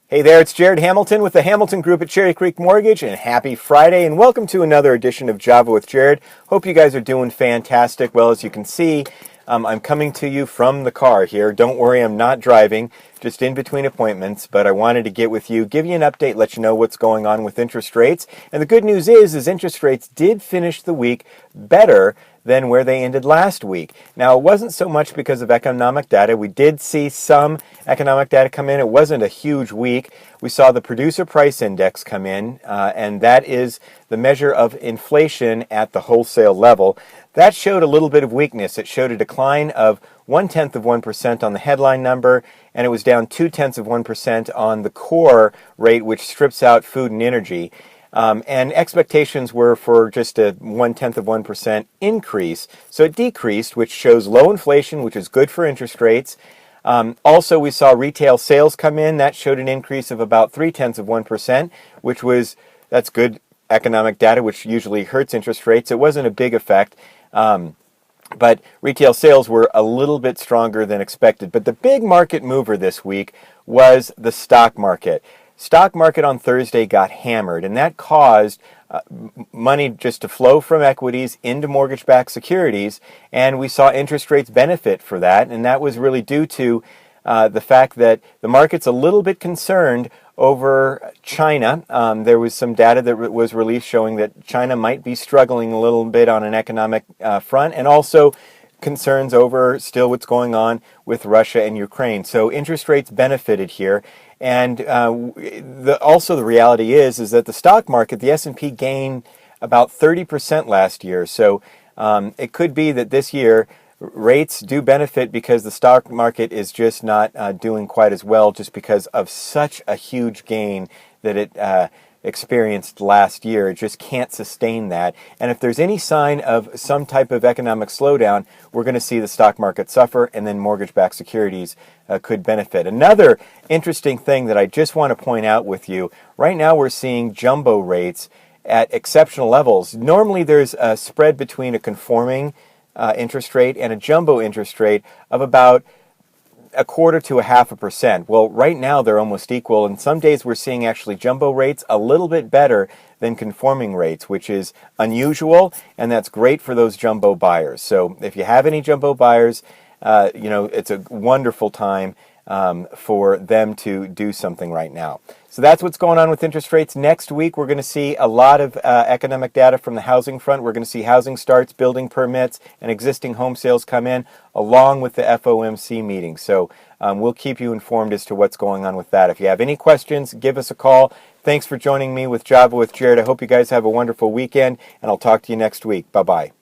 Hey there, it's Jared Hamilton with the Hamilton Group at Cherry Creek Mortgage, and happy Friday, and welcome to another edition of Java with Jared. Hope you guys are doing fantastic. Well, as you can see, I'm coming to you from the car here. Don't worry, I'm not driving, just in between appointments, but I wanted to get with you, give you an update, let you know what's going on with interest rates. And the good news is interest rates did finish the week better than where they ended last week. Now, it wasn't so much because of economic data. We did see some economic data come in. It wasn't a huge week. We saw the producer price index come in, and that is the measure of inflation at the wholesale level. That showed a little bit of weakness. It showed a decline of 0.1% on the headline number, and it was down 0.2% on the core rate, which strips out food and energy. And expectations were for just a 0.1% increase. So it decreased, which shows low inflation, which is good for interest rates. Also, we saw retail sales come in. That showed an increase of about 0.3%, that's good economic data, which usually hurts interest rates. It wasn't a big effect. But retail sales were a little bit stronger than expected. But the big market mover this week was the stock market. Stock market on Thursday got hammered, and that caused money just to flow from equities into mortgage-backed securities, and we saw interest rates benefit for that, and that was really due to the fact that the market's a little bit concerned over China. There was some data that was released showing that China might be struggling a little bit on an economic front, and also concerns over still what's going on with Russia and Ukraine. So interest rates benefited here. And also the reality is that the stock market, the S&P gained about 30% last year. So it could be that this year rates do benefit because the stock market is just not doing quite as well, just because of such a huge gain that it experienced last year. It just can't sustain that. And if there's any sign of some type of economic slowdown, we're going to see the stock market suffer, and then mortgage-backed securities could benefit. Another interesting thing that I just want to point out with you, right now we're seeing jumbo rates at exceptional levels. Normally there's a spread between a conforming interest rate and a jumbo interest rate of about 0.25 to 0.5%. Well, right now they're almost equal, and some days we're seeing actually jumbo rates a little bit better than conforming rates, which is unusual, and that's great for those jumbo buyers. So if you have any jumbo buyers, it's a wonderful time for them to do something right now. So that's what's going on with interest rates. Next week, we're going to see a lot of economic data from the housing front. We're going to see housing starts, building permits, and existing home sales come in, along with the FOMC meeting. So we'll keep you informed as to what's going on with that. If you have any questions, give us a call. Thanks for joining me with Java with Jared. I hope you guys have a wonderful weekend, and I'll talk to you next week. Bye-bye.